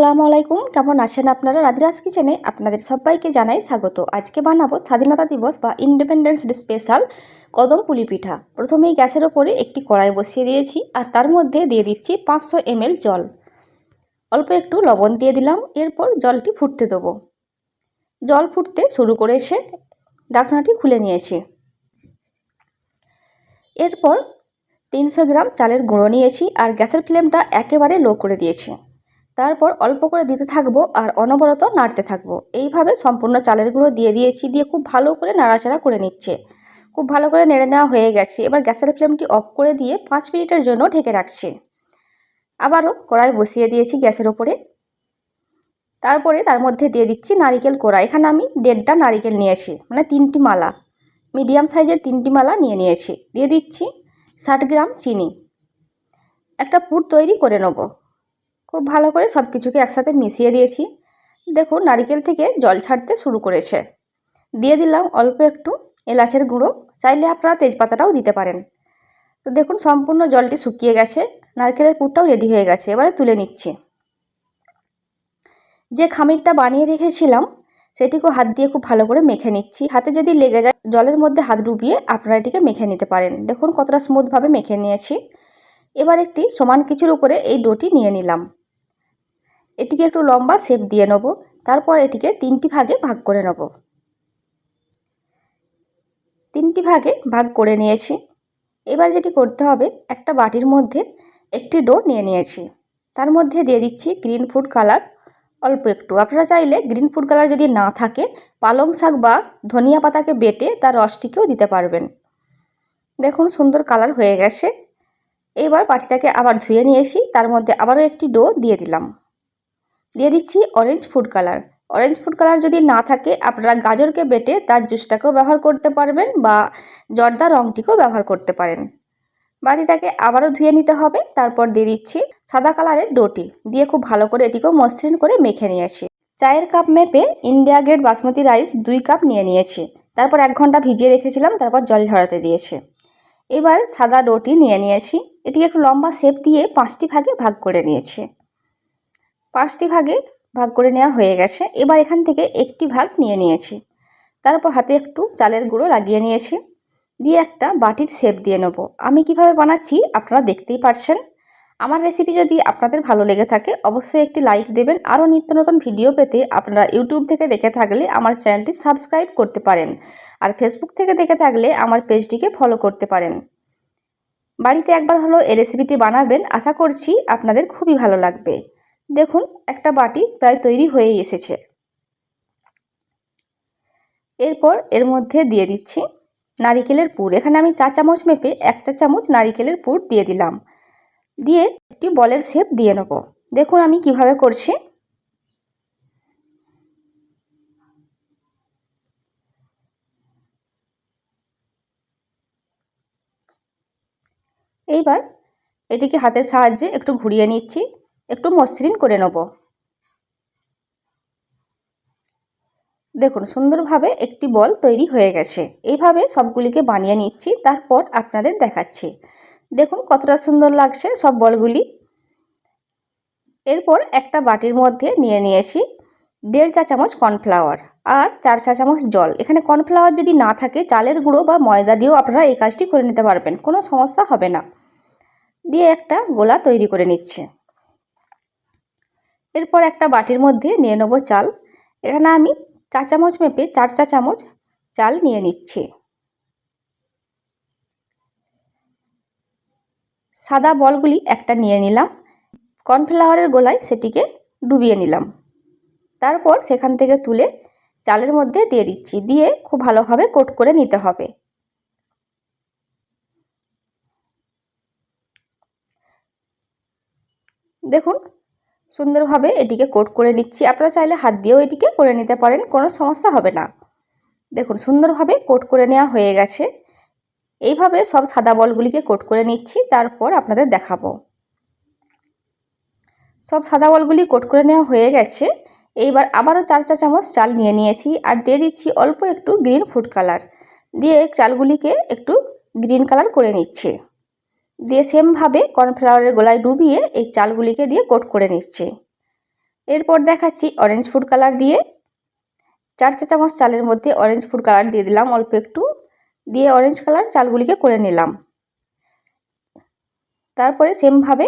আসসালামু আলাইকুম, কেমন আছেন আপনারা? রাধিরাস কিচেনে আপনাদের সবাইকে জানাই স্বাগত। আজকে বানাবো স্বাধীনতা দিবস বা ইন্ডিপেন্ডেন্স ডে স্পেশাল কদম পুলি পিঠা। প্রথমেই গ্যাসের ওপরে একটি কড়াই বসিয়ে দিয়েছি আর তার মধ্যে দিয়ে দিচ্ছি 500 ml জল। অল্প একটু লবণ দিয়ে দিলাম। এরপর জলটি ফুটতে দেবো। জল ফুটতে শুরু করেছে, ঢাকনাটি খুলে নিয়েছি। এরপর 300 গ্রাম চালের গুঁড়ো নিয়েছি আর গ্যাসের ফ্লেমটা একেবারে লো করে দিয়েছি। তারপর অল্প করে দিতে থাকবো আর অনবরত নাড়তে থাকবো। এইভাবে সম্পূর্ণ চালের গুঁড়ো দিয়ে দিয়েছি, দিয়ে খুব ভালো করে নাড়াচাড়া করে নিচ্ছে। খুব ভালো করে নেড়ে নেওয়া হয়ে গেছে। এবার গ্যাসের ফ্লেমটি অফ করে দিয়ে 5 মিনিটের জন্য ঢেকে রাখছি। আবারও কড়াই বসিয়ে দিয়েছি গ্যাসের ওপরে। তারপরে তার মধ্যে দিয়ে দিচ্ছি নারিকেল কোড়া। এখানে আমি 1.5টা নারিকেল নিয়েছি, মানে 3টি মালা, মিডিয়াম সাইজের 3টি মালা নিয়েছি। দিয়ে দিচ্ছি 60 গ্রাম চিনি। একটা পুর তৈরি করে নেব। খুব ভালো করে সব কিছুকে একসাথে মিশিয়ে দিয়েছি। দেখুন নারকেল থেকে জল ছাড়তে শুরু করেছে। দিয়ে দিলাম অল্প একটু এলাচের গুঁড়ো, চাইলে আপনারা তেজপাতাটাও দিতে পারেন। তো দেখুন সম্পূর্ণ জলটি শুকিয়ে গেছে, নারকেলের পুরটাও রেডি হয়ে গেছে। এবারে তুলে নিচ্ছি। যে খামিরটা বানিয়ে রেখেছিলাম সেটিকেও হাত দিয়ে খুব ভালো করে মেখে নিচ্ছি। হাতে যদি লেগে যায় জলের মধ্যে হাত ডুবিয়ে আপনারা এটিকে মেখে নিতে পারেন। দেখুন কতটা স্মুথভাবে মেখে নিয়েছি। এবার একটি সমান কিছুর উপরে এই ডোটি নিয়ে নিলাম। এটিকে একটু লম্বা শেপ দিয়ে নেব। তারপর এটিকে 3টি ভাগে ভাগ করে নেব। 3টি ভাগে ভাগ করে নিয়েছি। এবার যেটি করতে হবে, একটা বাটির মধ্যে একটি ডো নিয়ে নিয়েছি। তার মধ্যে দিয়ে দিচ্ছি গ্রিন ফুড কালার অল্প একটু। আপনারা চাইলে গ্রিন ফুড কালার যদি না থাকে পালং শাক বা ধনিয়া পাতাকে বেটে তার রসটিকেও দিতে পারবেন। দেখুন সুন্দর কালার হয়ে গেছে। এবার বাটিটাকে আবার ধুয়ে নিয়েছি। তার মধ্যে আবারও একটি ডো দিয়ে দিলাম। দিয়ে দিচ্ছি orange food colour. Orange food colour যদি না থাকে আপনারা গাজরকে বেটে তার জুসটাকেও ব্যবহার করতে পারবেন বা জর্দা রঙটিকেও ব্যবহার করতে পারেন। বাটিটাকে আবারও ধুয়ে নিতে হবে। তারপর দিয়ে দিচ্ছি সাদা কালারের ডোটি, দিয়ে খুব ভালো করে এটিকেও মসৃণ করে মেখে নিয়েছি। চায়ের কাপ মেপে India Gate basmati rice 2 cup নিয়েছি। তারপর 1 ঘন্টা ভিজিয়ে রেখেছিলাম, তারপর জল ঝরাতে দিয়েছি। এবার সাদা ডোটি নিয়েছি। এটিকে একটু লম্বা শেপ দিয়ে 5টি ভাগে ভাগ করে নিয়েছি। 5টি ভাগে ভাগ করে নেওয়া হয়ে গেছে। এবার এখান থেকে একটি ভাগ নিয়েছি। তারপর হাতে একটু চালের গুঁড়ো লাগিয়ে নিয়েছি, দিয়ে একটা বাটির শেপ দিয়ে নেব। আমি কিভাবে বানাচ্ছি আপনারা দেখতেই পারছেন। আমার রেসিপি যদি আপনাদের ভালো লেগে থাকে অবশ্যই একটি লাইক দেবেন। আরও নিত্য নতুন ভিডিও পেতে আপনারা ইউটিউব থেকে দেখে থাকলে আমার চ্যানেলটি সাবস্ক্রাইব করতে পারেন, আর ফেসবুক থেকে দেখে থাকলে আমার পেজটিকে ফলো করতে পারেন। বাড়িতে একবার হলো এই রেসিপিটি বানাবেন, আশা করছি আপনাদের খুবই ভালো লাগবে। দেখুন একটা বাটি প্রায় তৈরি হয়ে এসেছে। এরপর এর মধ্যে দিয়ে দিচ্ছি নারিকেলের পুর। এখানে আমি 4 চামচ মেপে 1 চা চামচ নারিকেলের পুর দিয়ে দিলাম। দিয়ে একটি বলের শেপ দিয়ে নেব। দেখুন আমি কিভাবে করছি। এইবার এটিকে হাতের সাহায্যে একটু ঘুরিয়ে নিচ্ছি, একটু মসৃণ করে নেব। দেখুন সুন্দরভাবে একটি বল তৈরি হয়ে গেছে। এইভাবে সবগুলিকে বানিয়ে নিচ্ছি, তারপর আপনাদের দেখাচ্ছি। দেখুন কতটা সুন্দর লাগছে সব বলগুলি। এরপর একটা বাটির মধ্যে নিয়েছি 1.5 চা চামচ কর্নফ্লাওয়ার আর 4 চা চামচ জল। এখানে কর্নফ্লাওয়ার যদি না থাকে চালের গুঁড়ো বা ময়দা দিয়েও আপনারা এই কাজটি করে নিতে পারবেন, কোনো সমস্যা হবে না। দিয়ে একটা গোলা তৈরি করে নিচ্ছে। এরপর একটা বাটির মধ্যে নিয়ে নেব চাল। এখানে আমি 4 চামচ মেপে 4 চা চামচ চাল নিয়ে নিচ্ছি। সাদা বলগুলি একটা নিয়ে নিলাম। কর্নফ্লাওয়ারের গোলায় সেটিকে ডুবিয়ে নিলাম। তারপর সেখান থেকে তুলে চালের মধ্যে দিয়ে দিচ্ছি, দিয়ে খুব ভালোভাবে কোট করে নিতে হবে। দেখুন সুন্দরভাবে এটিকে কোট করে নিচ্ছি। আপনারা চাইলে হাত দিয়েও এটিকে করে নিতে পারেন, কোনো সমস্যা হবে না। দেখুন সুন্দরভাবে কোট করে নেওয়া হয়ে গেছে। এইভাবে সব সাদা বলগুলিকে কোট করে নিচ্ছি, তারপর আপনাদের দেখাবো। সব সাদা বলগুলি কোট করে নেওয়া হয়ে গেছে। এইবার আবারও 4 চা চামচ চাল নিয়েছি আর দিয়ে দিচ্ছি অল্প একটু গ্রিন ফুড কালার, দিয়ে চালগুলিকে একটু গ্রিন কালার করে নিচ্ছে। দিয়ে সেমভাবে কর্নফ্লাওয়ারের গোলায় ডুবিয়ে এই চালগুলিকে দিয়ে কোট করে নিচ্ছে। এরপর দেখাচ্ছি অরেঞ্জ ফুড কালার দিয়ে 4 চা চামচ চালের মধ্যে অরেঞ্জ ফুড কালার দিয়ে দিলাম অল্প একটু, দিয়ে অরেঞ্জ কালার চালগুলিকে করে নিলাম। তারপরে সেমভাবে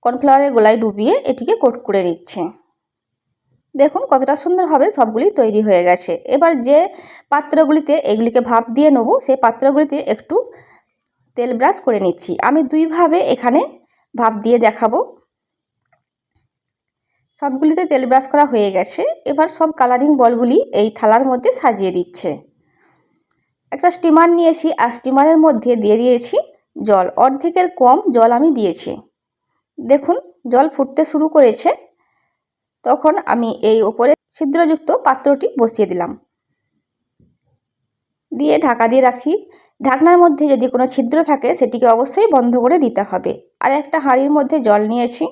কর্নফ্লাওয়ারের গোলায় ডুবিয়ে এটিকে কোট করে নিচ্ছে। দেখুন কতটা সুন্দরভাবে সবগুলি তৈরি হয়ে গেছে। এবার যে পাত্রগুলিতে এগুলিকে ভাপ দিয়ে নেব সেই পাত্রগুলিতে একটু তেল ব্রাশ করে নিচ্ছি। আমি দুইভাবে এখানে ভাপ দিয়ে দেখাবো। সবগুলিতে তেল ব্রাশ করা হয়ে গেছে। এবার সব কালারিং বলগুলি এই থালার মধ্যে সাজিয়ে দিচ্ছে। একটা স্টিমার নিয়েছি আর স্টিমারের মধ্যে দিয়ে দিয়েছি জল, অর্ধেকের কম জল আমি দিয়েছি। দেখুন জল ফুটতে শুরু করেছে, তখন আমি এই ওপরে ছিদ্রযুক্ত পাত্রটি বসিয়ে দিলাম, দিয়ে ঢাকা দিয়ে রাখছি। ঢাকনার মধ্যে যদি কোনো ছিদ্র থাকে সেটিকে অবশ্যই বন্ধ করে দিতে হবে। আর একটা হাঁড়ির মধ্যে জল নিয়েছি,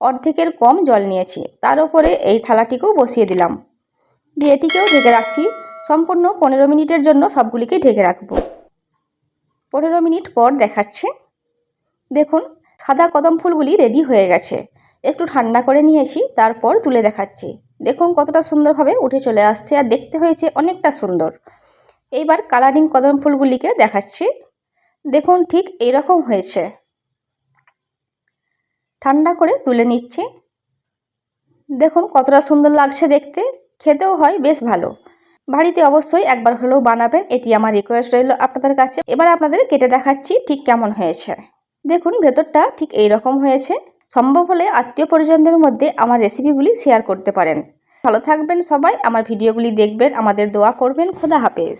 অর্ধেকের কম জল নিয়েছি, তার উপরে এই থালাটিকেও বসিয়ে দিলাম, দিয়ে এটিকেও ঢেকে রাখছি। সম্পূর্ণ 15 মিনিটের জন্য সবগুলিকে ঢেকে রাখবো। 15 মিনিট পর দেখাচ্ছে। দেখুন সাদা কদম ফুলগুলি রেডি হয়ে গেছে। একটু ঠান্ডা করে নিয়েছি, তারপর তুলে দেখাচ্ছি। দেখুন কতটা সুন্দরভাবে উঠে চলে আসছে আর দেখতে হয়েছে অনেকটা সুন্দর। এইবার কালারিং কদম ফুলগুলিকে দেখাচ্ছি। দেখুন ঠিক এইরকম হয়েছে। ঠান্ডা করে তুলে নিচ্ছি। দেখুন কতটা সুন্দর লাগছে দেখতে, খেতেও হয় বেশ ভালো। বাড়িতে অবশ্যই একবার হলেও বানাবেন, এটি আমার রিকোয়েস্ট রইল আপনাদের কাছে। এবার আপনাদের কেটে দেখাচ্ছি ঠিক কেমন হয়েছে। দেখুন ভেতরটা ঠিক এই রকম হয়েছে। সম্ভব হলে আত্মীয় পরিজনদের মধ্যে আমার রেসিপিগুলি শেয়ার করতে পারেন। ভালো থাকবেন সবাই, আমার ভিডিওগুলি দেখবেন, আমাদের দোয়া করবেন। খোদা হাফেজ।